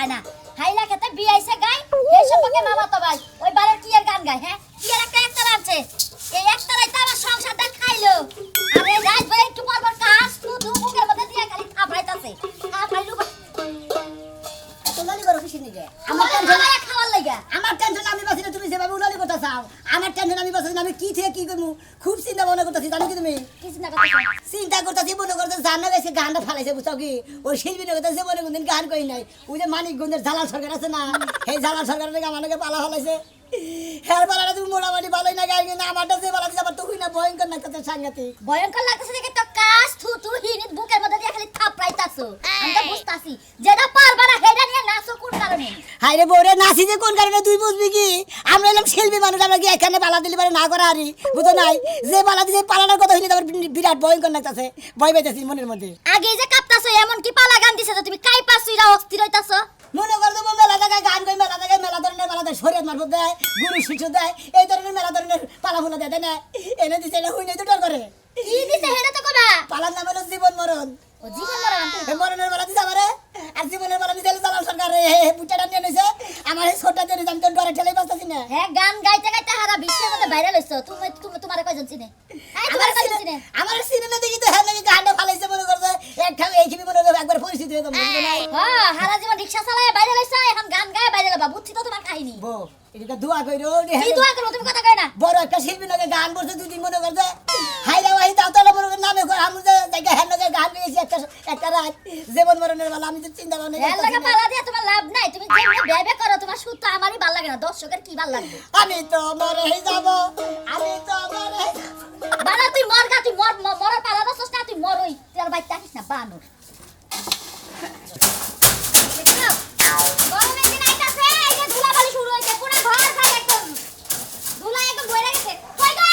পায় না হাইলা খেতে বিয়াইছে গায় এই সম্পর্কে মামা তো ভাই ওই বারের কি এর গান গায় হ্যাঁ কি এর একটা একতারা আছে এই একতারাই তো আমার সংসারটা খাইলো আরে রাত ভাই একটু পর পর কাজ শুধু মুখের মধ্যে দিয়ে খালি থাপড়াইতাছে থাপড়াইলু উলালি করো কিসে নিগে আমার টেনশন খাওয়ার লাগা আমার টেনশন আমি বাসি না তুমি যেভাবে উলালি করতে চাও আমার টেনশন আমি বাসি না আমি কি থেকে কি করবো খুব চিন্তা ভাবনা করতেছি জানো কি তুমি কিছু না কথা চিন্তা করতেছি মনে করতে জানা গেছে গানটা ফালাইছে বুঝছো কি ওই শিল্পী নগর জীবনে কোনদিন গান করি নাই ওই যে মানিকগঞ্জের জালাল সরকার আছে না সেই জালাল সরকারের থেকে আমাকে পালা ফলাইছে হের পালাটা তুমি মোটামুটি ভালোই না গাই কিন্তু আমারটা যে পালা দিছে আমার তো না ভয়ঙ্কর লাগতেছে সাংঘাতিক ভয়ঙ্কর লাগতেছে দেখে তো কাজ থু হিনিত বুকের মধ্যে দিয়ে খালি থাপড়াইতাছো আমি তো বুঝতাছি যেটা পারবা না হেডা নিয়ে নাচো কোন কারণে হাই রে বউরে নাচি যে কোন কারণে তুই বুঝবি কি আমরা এলাম শিল্পী মানুষ আমরা কি এখানে পালা দিলে পারে না করা হারি বুঝো নাই যে পালা দিছে পালানোর কথা হইনি তোমার বিরাট ভয়ঙ্কর লাগতেছে ভয় পাইতেছি মনের মধ্যে আগে যে কাঁপতাছো এমন কি পালা গান দিছে যে তুমি কাই পাছুইরা অস্থির হইতাছো মনে কর দেবো মেলা জায়গায় গান কই মেলা জায়গায় মেলা ধরনের পালা দেয় শরীয়ত মারফত দেয় গুরু শিশু দেয় এই ধরনের মেলা ধরনের পালা ফুলা দেয় তাই না এনে দিছে এটা হই নাই তো ডর করে কি দিছে হেডা তো কবা পালার নাম হলো জীবন মরণ ও জীবন মরণ এই মরণের বেলা দিছে আমারে আর জীবনের বেলা দিছে জালাল সরকার বুটাটা নিয়ে নিছে আমার এই ছোটটা দিয়ে আমি তো ডরে ঠেলাই বাঁচতাছি না হ্যাঁ গান গাইতে গাইতে হারা বিশ্বের মধ্যে ভাইরাল হইছো তুমি তোমার কয়জন চিনে আমার সিনেমা দেখি তো হ্যাঁ নাকি গানটা ফালাইছে মনে করছে একটা এই কি মনে করবে একবার পরিস্থিতি হয়ে যাবে হ্যাঁ হারা জীবন রিকশা চালায় ভাইরাল হইছো এখন গান গায় ভাইরাল হবা বুঝছি তো তোমার কাহিনী বো এটা দোয়া কইরো কি দোয়া করো তুমি কথা কই না বড় একটা শিল্পী নাকি গান করছে দুই দিন মনে করছে হাইরা ওই তাওতালা মনে করে নামে করে আমি যে জায়গা হ্যাঁ নাকি গান গেয়েছি একটা রাত জীবন মরণের বেলা আমি তো চিন্তা ভাবনা এর লাগা পালা দিয়া তোমার লাভ নাই তুমি যেমন বেবে করো তোমার সুত তো আমারই ভালো লাগে না দর্শকের কি ভালো লাগবে আমি তো মরে যাব আমি তো মরে বানা তুই মর গা তুই মরার পালা দছস না তুই মরই তোর ভাই থাকিস না বানর গরমের দিন আইতাছে এই যে ধুলাবালি শুরু হইছে পুরো ঘর খালি একদম ধুলা একদম বইরা গেছে কই গো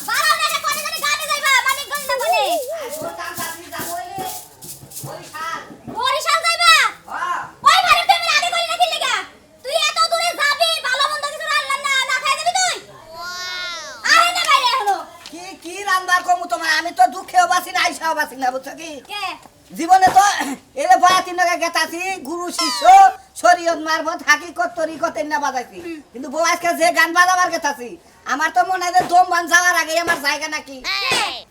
বাড়াও না রে কোনে জানি গানে যাইবা মানিকগঞ্জ না কোনে বরিশাল যাইবা ওই বারে তুমি আগে কইলি না কি লাগা তুই এত দূরে যাবি ভালো মন্দ কিছু রান্না না খাই যাবি তুই আহে না বাইরে হলো কি রান্নার কমু তোমার আমি তো দুঃখেও বাসি না আইসাও বাসি না বুঝছো কি কে জীবনে তো এলে বয়াতি নগে গেতাছি গুরু শিষ্য শরীয়ত মারফত হাকিকত তরিকত না বাজাইছি কিন্তু বউ আজকে যে গান বাজাবার গেতাছি আমার তো মনে হয় দম বান যাওয়ার আগে আমার জায়গা নাকি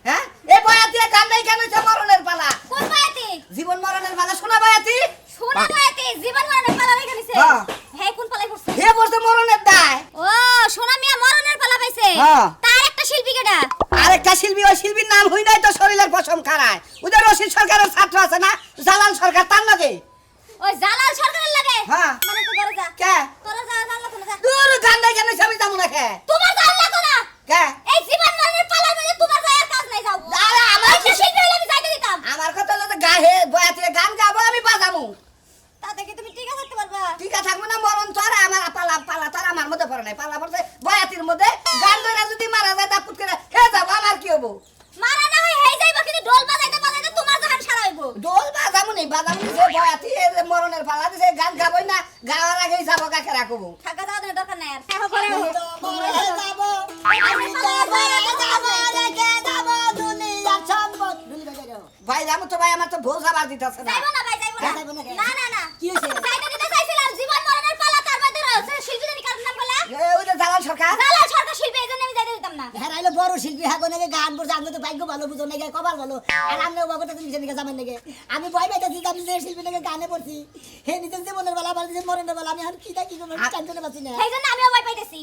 হ্যাঁ এই বয়াতি গান নাই কেন হইছে মরণের পালা কোন বয়াতি জীবন মরণের পালা শোনা বয়াতি শোনা বয়াতি জীবন মরণের পালা রেখে দিছে হ্যাঁ। হে কোন পালাই করছে হে বলছে মরণের দায় ও সোনা মিয়া মরণের পালা পাইছে হ্যাঁ। তার একটা শিল্পী কেডা আরেকটা শিল্পী ওই শিল্পীর নাম হই নাই তো শরীরের পশম খারায় ওদের রশিদ সরকারের ছাত্র আছে না জালাল সরকার তার লাগে ওই জালাল সরকারের লাগে হ্যাঁ। মানে তো করে যা কে তোরা যা জানলা কোন যা দূর গান নাই কেন আমি যাবো না কে তোমার জানলা কোন কে এই জীবন মরণের পালা মানে তোমার যাওয়ার কাজ নাই যাও আরে আমার একটা শিল্পী হলে আমি যাইতে দিতাম আমার কথা হলো যে গায়ে বয়াতে গান গাবো আমি বাজাবো তাতে কি তুমি টিকা থাকতে পারবা টিকা থাকবো না মরণ তো আর আমার পালা তো আর আমার মধ্যে পড়ে নাই পালা পড়ছে বয়াতির মধ্যে গান ধরে যদি মারা যায় তা পুত করে হে যাবো আমার কি হবো মারা না হয় হেই যাইবা কিন্তু ঢোল বাজাইতে বাজাইতে তোমার জাহান সারা হইবো দোল বাজাবো নি যে বয়াতি এ যে মরণের পালা দিছে গান গাবই না গাওয়ার আগেই যাবো কাকে রাখবো থাকা যাওয়ার দরকার নাই আর দেখো করে আমি তো মরে যাব আমি তো মরে যাব রেখে যাব দুনিয়ার সম্পদ দুনিয়া যাও ভাই যাবো তো ভাই আমার তো ভোজ আবার দিতেছে না যাইবো না ভাই যাইবো না যাইবো না কেন? না না না কি হইছে? যাইতে দিতে চাইছিলাম জীবন মরণের পালা তার মধ্যে রয়েছে শিল্পী জানি কার নাম বলা ওই যে জালাল সরকার জালাল সরকার শিল্পী এইজন্য আমি যাইতে দিতাম না হেরাইলো বড় শিল্পী হাগো নাকি গান করছে আমি তো ভাগ্য ভালো বুঝো নাকি কপাল ভালো আর আমি বাবা তো নিজে নিকে যাবেন নাকি আমি ভয় পাইতেছি আমি যে শিল্পী নাকি গানে পড়ছি হে নিজে জীবনের বেলা আমার যে মরণের বেলা আমি এখন কি কি করবো টেনশনে পাচ্ছি না সেইজন্য আমিও ভয় পাইতেছি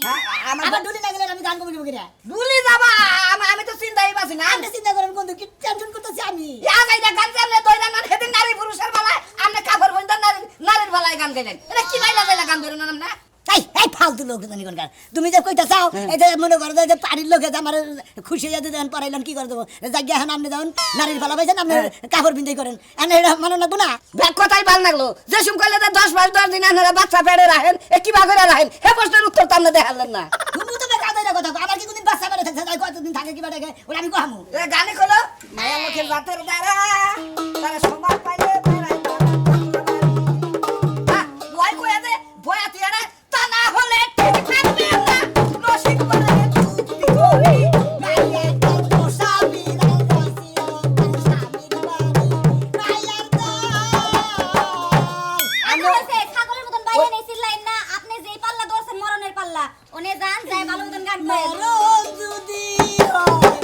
আমার আবার ডুলি না গেলে আমি গান করবো কিনা দুলি যাবা আমি তো চিন্তাই পাচ্ছি না আমি চিন্তা করেন বন্ধু কি টেনশন করতেছি আমি গাইলা গান চালে দইলা না সেদিন নারী পুরুষের বেলায় আপনি কাপড় বন্ধ নারীর বেলায় গান গাইলেন এটা কি বাইলা বাইলা গান ধরে না এই ফালতু লোক জানি কোনকার তুমি যে কইতা চাও এই যে মনে করো যে পাড়ির লোকে যে আমার খুশি হয়ে দেন পড়াইলেন কি করে দেবো জায়গা এখন আপনি যখন নারীর ফালা পাইছেন আপনি কাপড় বিন্দাই করেন এনে এটা মানো লাগবো না ব্যাগ কথাই ভাল লাগলো যে সুম কইলে যে 10 মাস 10 দিন আপনারা বাচ্চা পেড়ে রাখেন এ কি বা করে রাখেন হে প্রশ্নের উত্তর তো আপনি দেখালেন না তুমি তো বেকার কথা আমার কি কোনদিন বাচ্চা বেড়ে থাকছে কতদিন থাকে কি বাড়ে ওরা আমি কহামু এ গানে কলো মায়া মুখের রাতের দ্বারা তারা সময় পাইলে বেড়াই ওই কইয়া দে বয়াতি আরে তা না হলে ঠিক থাকবে না রসিক বলে চুক্তি করি মাইয়া তো পোষাবি রাইসিও পোষাবি বাড়ি মাইয়া তো আমি ওনে যান যাই ভালো মতন গান করেন মরণ যদি হয়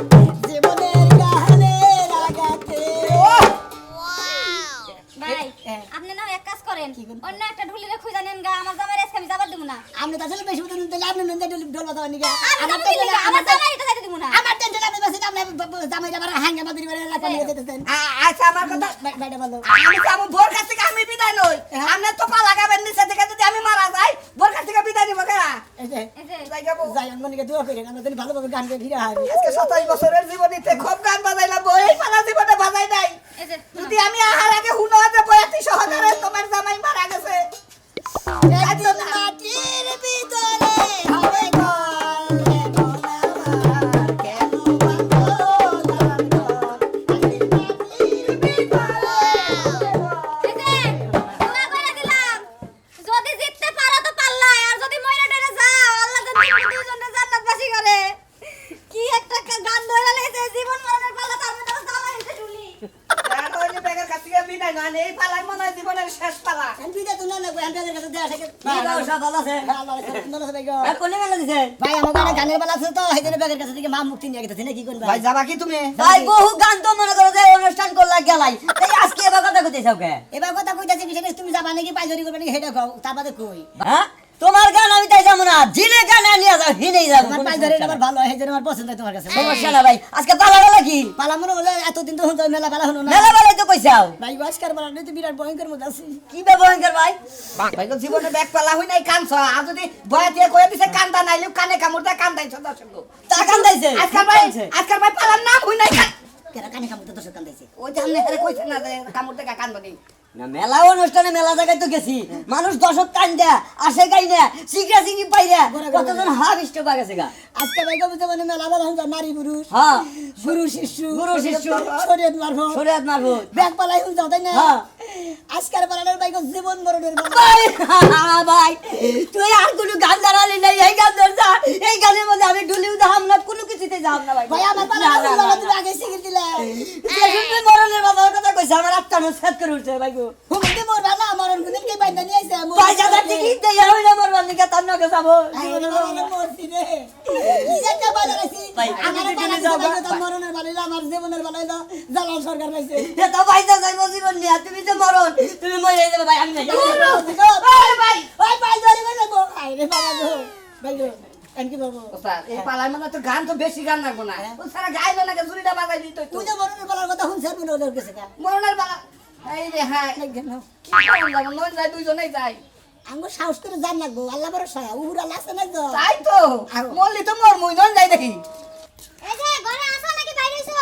জীবনের গানের আঘাতে। ভাই হ্যাঁ। আপনি না এক কাজ করেন কি করবেন? অন্য একটা ঢুলিরে খুঁজে নেন গা আমার জামাই আজকে আমি যাবার দেব না আপনি তো আসলে বেশি মতন দিলে আপনি নুন ঢোল বাজাবেন নাকি? আমি আমার যাবো দিলে টেনশন- আমার জামাই এটা যাইতে দেব না আমার টেনশন আপনি বসে আপনি জামাইটা আবার হাঙ্গা মাদুরি বেড়ে এলাকা নিয়ে যেতেছেন। আচ্ছা আমার কথা বাইটা বলো। আমি যাবো বোর কাছ থেকে আমি বিদায় নই হ্যাঁ। আপনি তো পা লাগাবেন নিচে থেকে যদি আমি মারা যাই বোর কাছ থেকে বিদায় নিব কেনা এই যে, এই যে যাই যাবো যাই মনিকে দোয়া করেন, আমরা যেন ভালোভাবে গান গেয়ে ফিরে আসি। আজকে 27 বছরের জীবনীতে খুব গান বাজাইলাম বই পালা জীবনে বাজাই নাই এই যে যদি আমি আহার আগে হুনো আছে বয়াতি সহকারে তোমার জামাই মারা গেছে একদিন মাটির ভিতরে হবে ঘর, এখন আমার কেন বাঁধো দালান ঘর? একদিন মাটির ভিতরে হবে ঘর। এই যে দোয়া করে দিলাম যদি জিততে পারো তো পারলাই আর যদি মইরা ডরে যাও আল্লাহ যেন তোমাদের দুইজনের জান্নাতবাসী করে কি একটা গান ধরে লেগেছে জীবন মরণের পাল্লা তার মধ্যে জামাই এসে ঢুলি আর ওই যে বেগের কাছ থেকে বিদায় নয় এই পালাই মনে হয় জীবনের শেষ পালা আমি বিদায় তো না নেবো, আমি তাদের কাছে দেয়া থাকে। সব ভালো আছে? হ্যাঁ, আল্লাহ রাখে, সুন্দর আছে ভাই গো। কোনে মেলা দিছে? ভাই, আমার গানে গানের বেলা আছে তো, সেই জন্য ব্যাগের কাছে থেকে মা মুক্তি নিয়ে গেছে না, কি করবে ভাই যাবা কি তুমি ভাই বহু গান তো মনে করো যে অনুষ্ঠান করলা গেলাই এই আজকে এবার কথা কইতে চাওকে এবার কথা কইতাছি কি সেটা তুমি যাবা নাকি পাইজরি করবে নাকি সেটা কও, তার বাদে কই হ্যাঁ তোমার গান আমি তাই যাবো না জিনে গান নিয়ে যাও হিনেই যাবো আমার পাইজরি আমার ভালো হয়, সেই জন্য আমার পছন্দ হয় তোমার কাছে। সমস্যা না ভাই আজকে পালা গেলা কি পালা মনে হলো এতদিন তো হতো মেলা বেলা হলো না মেলা বেলায় তো কইছাও ভাই, আজকার বেলা তো বিরাট ভয়ঙ্কর মধ্যে আছি। কি ব্যবহার ভাই ভাই তো জীবনে ব্যাগ পালা হই নাই কানছ আর যদি বয়া দিয়ে কয়ে দিছে কান্দা নাইলে কানে কামড়টা কান্দাইছ দর্শক তা কান দাইছে আজকাল ভাই পালার নাম হই নাই কেরা কানে কামড়তে দর্শক কান্দাইছে। ওই যে আমনে হেরে কইছে না যে কামড়তে কান্দা নেই না মেলা অনুষ্ঠানে মেলা জায়গায় তো গেছি মানুষ দর্শক কান দেয়া আসে গাই না সিগরা সিগি পাই না কতজন হাফ ইষ্ট পা গেছে গা আজকে ভাই বুঝতে মানে মেলা বেলা হলো নারী পুরুষ, হ্যাঁ গুরু শিষ্য, গুরু শিষ্য, শরীয়ত মারফত, শরীয়ত মারফত ব্যাগ পালাই হলো তাই না। হ্যাঁ। আজকার বেলার ভাই গো জীবন মরণের বেলা। ভাই ভাই তুই আর কোনো গান দাঁড়ালি নাই এই গান ধরছা এই গানের মধ্যে আমি ঢুলিও যাহাম না কোনো কিছুতে যাহাম না ভাই ভাই আমার পালা হলো না, তুমি আগে শিখিয়ে দিলে। যে শুনলে মরণের বাবার কথা কইছে আমার আত্মা সেট করে উঠছে ভাই গো হুমতে মরবা না, মরণ কোনদিন কে বাইন্দা নিয়ে আইছে। ভাই যাদের টিকিট দেই হই না মরবার নিকে তার নকে যাবো মরছি রে। কি যে একটা বাজার আছি। ভাই, আমার আমি পালা যদি যাও, দিছে, তার মরণের বাড়ি না, আমার জীবনের বাড়ি না, জালাল সরকার পাইছে। এটা ভাই যা যাইবো জীবন নিয়া তুমি যে মরণ তুমি মরে যাবে ভাই আমি যাই ওই ভাই, ওই ভাই ধরে বলে গো, আই রে বাবা গো, ভাই গো, এনকি বাবু। এই পালার মানে তো গান তো বেশি গান লাগবো না ও সারা গাইলো না জুরিটা বাজাই দিত তুই যে মরণের বালার কথা শুনছিস মনে ওদের কাছে কা? মরণের পালা এই রে হ্যাঁ দেখেন না। কি করুন যাব নয় যায় দুইজনেই যায় আঙ্গো সাহস করে জান লাগবো, আল্লাহ ভরসা, উহুরা লাগছে না তো। তাই তো মরলি তো মর মুই নয় যাই দেখি এই যে ঘরে আসো নাকি বাইরে আইছো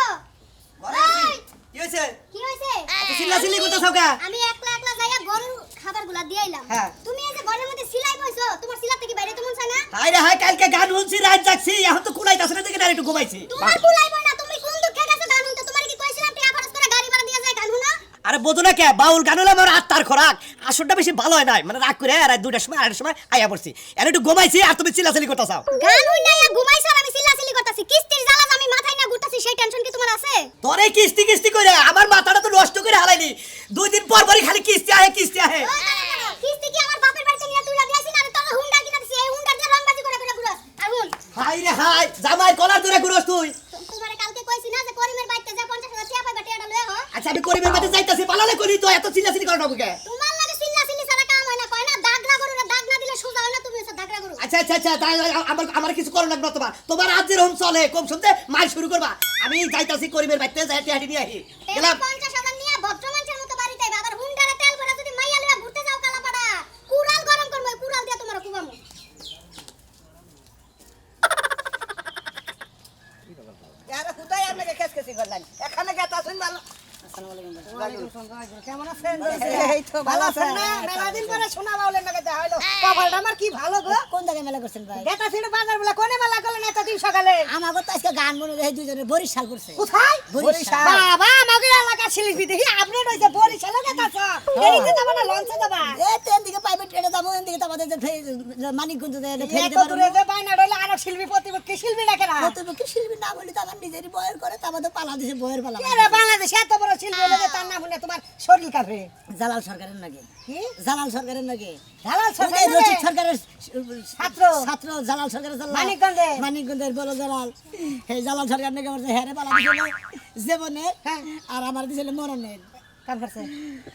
ওই কি হইছে কি হইছে চিল্লাচিল্লি করতে চাওকে আমি একলা একলা যাইয়া গরুর খাবারগুলা দিয়ে আইলাম হ্যাঁ। তুমি এই যে ঘরের মধ্যে সিলাই বইছো তোমার সিলাতে কি বাইরে তেমন চায় না হাই রে হাই কালকে গান শুনছি রাত জাগছি এখন তো কুলাইতাছ না দেখে একটু ঘুমাইছি তোমার কুলাইব না তুমি কোন দুঃখে গেছো গান শুনতে তোমার কি কইছিলাম টাকা খরচ করে গাড়ি ভাড়া দিয়ে যায় গান শুনো আরে বোঝো না কে বাউল গান হলো আমার আত্মার খোরাক আসরটা বেশি ভালো হয় নাই মানে রাগ করে আর 2টার সময় 8টার সময় আইয়া পড়ছি আর একটু ঘুমাইছি আর তুমি চিল্লাচিল্লি করতে চাও গান হইনা ইয়া ঘুমাইছো আর আমি সিলাসিলি করতাছি কিস্তির জ্বালা আমি মাথায় না ঘুরতাছি সেই টেনশন কি তোমার আছে তোরে কিস্তি কিস্তি করে আমার মাথাটা তো নষ্ট করে হালাইনি 2 দিন পর পরই খালি কিস্তি আহে কিস্তি কি আমার বাপের বাড়িতে নিয়ে তুইলা দিয়েছি না তোর হুন্ডা কিনা দিছি এই হুন্ডা দিয়ে রংবাজি করে করে ঘুরো আর হুন হাই রে হাই জামাই কলার ধরে ঘুরস তুই তোমারে কালকে কইছি না যে করিমের বাড়িতে যা 50,000 টাকা পাইবা টাকাটা লয়ে হ আচ্ছা আমি করিমের বাড়িতে যাইতাছি পালালে করি তো এত চিল্লাচিল্লি করে না বুকে তোমার লাগে সিল্লাসিলি ছাড়া কাম হয় না কয় না দাগরা গরুরে দাগ না দিলে সোজা হয় না তুমি হচ্ছে দাগরা গরু আচ্ছা তাই আমার কিছু করো লাগবে না তোমার আজ যেরকম চলে কম শুনতে মাল শুরু করবা আমি যাইতাছি করিমের বাড়িতে যাই হাঁটি নিয়ে আহি তেলা গেলাম 50,000 নিয়ে ভদ্র মানুষের মতো বাড়িতে আইবা আবার হুন্ডারে তেল ভরে যদি মাইয়া লইয়া ঘুরতে যাও কালাপাড়া কুড়াল গরম করবো কুড়াল দিয়ে তোমার কুবামু यार খুদাই আপনাকে খেসখেসি করলেন এখানে গেতা শুন ভালো কেমন আছেন? এই তো ভালো আছেন না মেলা দিন পরে শোনা বাউলের নাকি দেখা হইলো কপালটা আমার কি ভালো গো কোন জায়গায় মেলা করছেন ভাই? গেতা ছিল বাজার বলে কোনে মেলা করলেন এতদিন সকালে আমাকে তো আজকে গান মনে হয় দুইজনে বরিশাল করছে। কোথায় বরিশাল। বাবা আমাদের এলাকা শিলিপি দেখি আপনি রইছে বরিশালে গেতাছ এদিকে যাবা না লঞ্চে যাবা এ ট্রেন দিকে প্রাইভেট ট্রেনে যাবো, এদিকে তো আমাদের যে মানিকগঞ্জ এত দূরে যে বাইনা রইলে আরো শিল্পী প্রতিপক্ষী শিল্পী না কেনা প্রতিপক্ষী শিল্পী না বলি তো আমার নিজেরই বয়ের করে তো আমাদের বাংলাদেশে বয়ের পালা কে রে বাংলাদেশে এত বড় শিল্পী হলে যে তার নাম শুনে তোমার শরীর কাঁপে জালাল সরকারের নাকি কি জালাল সরকারের নাকি জালাল সরকার ওই রশিদ সরকারের ছাত্র। ছাত্র জালাল সরকারের মানিকগঞ্জে। মানিকগঞ্জের বড় জালাল এই জালাল সরকার নাকি আমার হ্যারে পালা দিছিল জীবনের হ্যাঁ। আর আমার দিছিল মরণের কাম করছে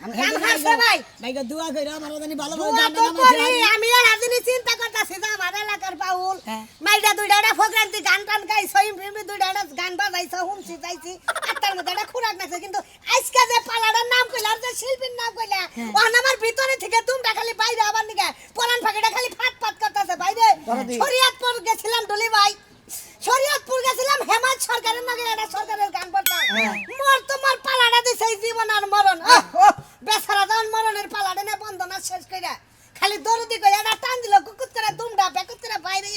আমি কাম করছে ভাই ভাইকে দোয়া কইরা আমার জানি ভালো দুয়া তো করি আমি আর আজনি চিন্তা করতেছি যে আমার এলাকার বাউল হ্যাঁ। মাইরা দুইটা ফোগ্রান্তি গান টান গাই সইম ফিল্মি দুইটা গান বাজাইছে হুমছি যাইছি আর তার মধ্যে একটা খুরাক নাচে কিন্তু আজকে যে পালাটার নাম কইলা আর যে শিল্পীর নাম কইলা ওখানে আমার ভিতরে থেকে তোমরা খালি বাইরে আবার নিকে পরান ফাঁকিটা খালি ফাট ফাট করতেছে বাইরে শরীয়তপুর গেছিলাম ডলি ভাই শরীয়তপুর গেছিলাম হেমন্ত সরকারের নাকি একটা সরকারের গান করতাম মোর তোমার পালাটা দিছে এই জীবন আর মরণ বেচারা যখন মরণের পালাটা না বন্ধনা শেষ কইরা খালি দরদি কই এটা টান দিল কুকুত করে দুমডা বেকুত করে বাইরে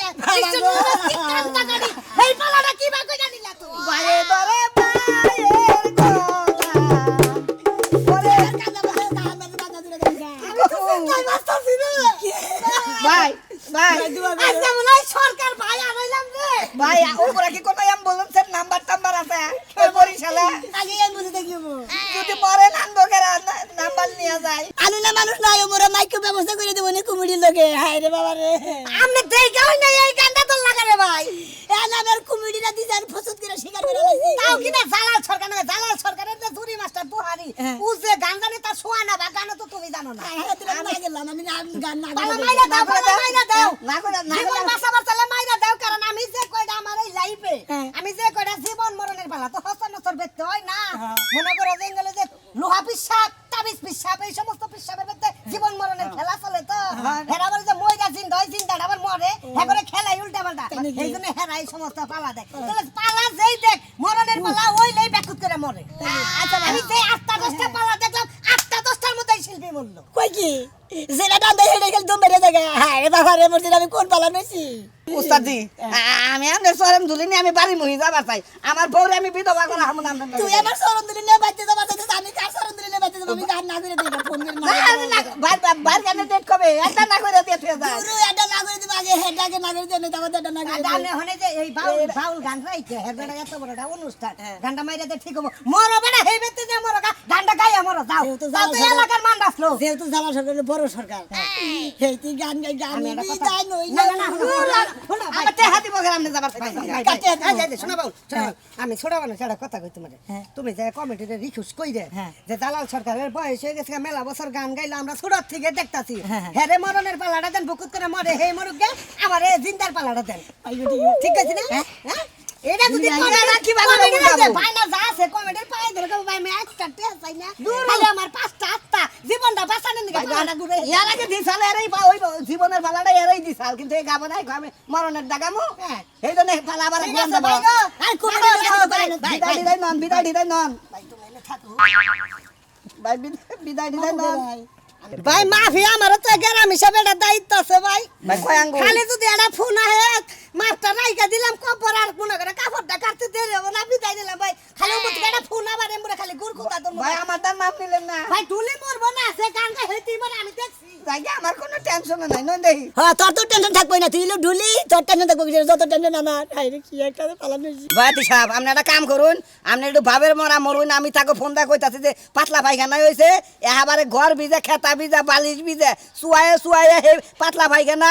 এই পালাটা কি বা কইরা নিলা তুমি বাইরে দরে বাইরের গলা ওরে কান্দা বাজা বাজা দিলে আমি তো চিন্তাই মাস্টারছি না ভাই ভাই আচ্ছা মনে হয় সরকার ভাই আর হইলাম রে ভাই উপরে কি কোন অ্যাম্বুলেন্সের নাম্বার টাম্বার আছে ওই বরিশালে আগে এই বুঝে দেখিবো যদি মরে নান্দকের নাম্বার নিয়ে যায় আলু না মানুষ নাই মোরা মাইকে ব্যবস্থা করে দেবো নি কুমিডির লগে হায় রে বাবা রে আমনে দেইগা হই না এই গানটা তো লাগা রে ভাই এ নামের কুমিডিরা দিজার ফসদ করে শিকার করে লাইছি তাও কিনা জালাল সরকার না জালাল সরকারের যে জুরি মাস্টার বুহারি ও যে গান জানে তার সোয়া না বা গান তো তুমি জানো না আমি গেলাম আমি গান না বালা মাইরা দাও বালা মাইরা দাও না করে না জীবন বাঁচাবার তাহলে মাইরা দাও কারণ আমি যে কয়টা আমার এই লাইফে আমি যে কয়টা জীবন মরণের বেলা তো হস্ত নস্তর ব্যক্তি হয় না মনে করো জঙ্গলে যে লোহা পিসাব তাবিজ পিসাব এই সমস্ত পিসাবের মধ্যে জীবন মরণের খেলা চলে তো হেরা বলে যে মইরা জিন্দা হয় জিন্দাটা আবার মরে হেরে খেলাই উল্টা পাল্টা এই জন্য হেরা এই সমস্ত পালা দেয় তাহলে পালা যেই দেখ মরণের পালা ওইলেই ব্যাকুত করে মরে আচ্ছা আমি যে 8টা 10টা পালা দেখলাম 8টা 10টার মধ্যেই শিল্পী মরলো কই কি জেলা ডান্ডা হেডে গেল দম বেরে জায়গা হায় রে বাবা রে মরছি আমি কোন পালা নইছি উস্তাদি আমি আমনে সরম ধুলিনি আমি বাড়ি মহি যাবার চাই আমার বউরে আমি বিধবা করা হামু নাম তুই আমার সরম দিলি না বাইতে যাবা তাতে আমি কার সরম দিলি না বাইতে যাবা আমি গান না করে দেব ফোন করে না বার গানে ডেট কবে একটা না করে দিয়ে তুই যা পুরো এটা না করে দিবা আগে হেডাকে না করে দেন তারপর এটা না করে গানে হনে যে এই বাউল গান রাইছে হেরবেটা এত বড়টা অনুষ্ঠান গানটা মাইরাতে ঠিক হবে মরো বেটা হেই বেতে যে মরো গানটা গাইয়া মরো যাও যাও তো এলাকার মান রাখলো যেহেতু জালা সরকারের বড় সরকার এই তুই গান গাই গান বিদায় নই না না আমার তে হাতি বগের আমনে যাবার চাই শোনা বাউল আমি ছোড়া বানা ছেড়া কথা কই তোমারে তুমি যে কমিটিতে রিকোয়েস্ট কই দে যে জালাল সরকারের বয়স হয়ে গেছে মেলা বছর গান গাইলে আমরা ছোড়ার থেকে দেখতাছি হেরে মরণের পালাটা দেন বুকুত করে মরে হে মরুক গে আমার এই জিন্দার পালাটা দেন ঠিক আছে না হ্যাঁ এটা যদি করে রাখি ভাই না যা আছে কমেডির পাই ধরে কবে ভাই আমি একটা টেস চাই না খালি আমার 5টা 8টা জীবনটা বাঁচানোর নিকে গানা ঘুরে এর আগে দিছাল এরই ওই জীবনের পালাটা এরই দিছাল কিন্তু এই গাবো নাই আমি মরণের দাগামু এই জন্য পালা আবার গান দেব আর কমেডি বিদায় দিদাই নন ভাই তুমি এনে থাকো ভাই বিদায় দিদাই নন ভাই মাফি আমার তো গ্রাম হিসাবে এটা দায়িত্ব আছে ভাই খালি যদি একটা ফোন আহে মাছটা রাইকা দিলাম কপর আর কোন করে কাপড়টা কাটতে দেরি হবে না বিদায় দিলাম ভাই খালি মুখ একটা ফোন আবার এমরে খালি গুড় কোতা তো ভাই আমার তার নাম নিলেন না ভাই তুলি মরবো না সে গান গাই হইতে মানে আমি দেখছি জায়গা আমার কোনো টেনশন নাই নন দেই হ্যাঁ তোর তো টেনশন থাকবই না তুই হলো ঢুলি তোর টেনশন থাকবো যত টেনশন আমার হাই রে কি একটা পালা নইছি ভাইতি সাহেব আপনি একটা কাম করুন আপনি একটু ভাবের মরা মরুন আমি তাকে ফোন দা কইতাছি যে পাতলা পায়খানা হইছে এবারে ঘর ভিজে খেতা ভিজে বালিশ ভিজে সুয়ায়ে হে পাতলা পায়খানা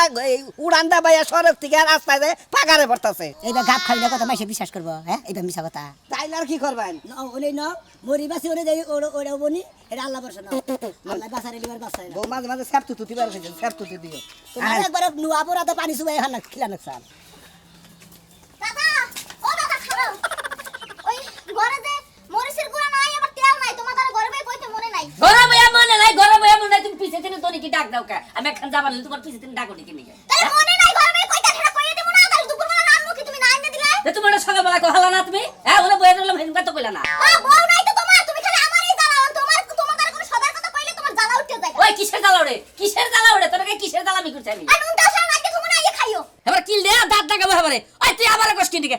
উড়ান দা বাইয়া সড়ক থেকে রাস্তায় যায় পাগারে পড়তাছে এইবার গাপ খাইলে কথা মাইসে বিশ্বাস করবো হ্যাঁ এইবার মিছা কথা তাইলে আর কি করবেন ওলে ন মরি বাসি ওরে দেই ওরে বনি এটা আল্লাহ বর্ষ না আল্লাহ বাসারে লিবার বাসায় না মাঝে মাঝে স্যাপ তুতি বার হইছে স্যাপ তুতি দিও তোমার একবার নুয়া পরাতে পানি সুবাই হালা খিলানো সাল দাদা ও দাদা খাও ওই ঘরে যে মরিচের গুঁড়া নাই আমার তেল নাই তোমার তার ঘরে ভাই কইতে মনে নাই ঘরে বইয়া মনে নাই ঘরে বইয়া মনে নাই তুমি পিছে দিনে তোনি কি ডাক দাও কা আমি এখন যাবার হলে তোমার পিছে দিনে ডাকো নাকি নিকে তাই মনে নাই ঘরে ভাই কইতা খেলা কইয়া দেব না তাহলে দুপুর বেলা রান্না কি তুমি না এনে দিলে তোমার সকালবেলা কহালা না তুমি হ্যাঁ ওরে বইয়া দিলাম হেন কথা কইলা না বউ নাই তো তোমার তুমি খালি আমারই জ্বালাও তোমার তার কোনো সবার কথা কইলে তোমার জ্বালা উঠে যায় ওই কিসের জ্বালা ওরে তোর কিসের জ্বালামি করছ আমি আর নুনটা সারা রাতে ঘুমনা ইয়ে খাইও এবার কিল দে দাঁত ডাকাবো এবারে ওই তুই আবার কষ্ট দিকে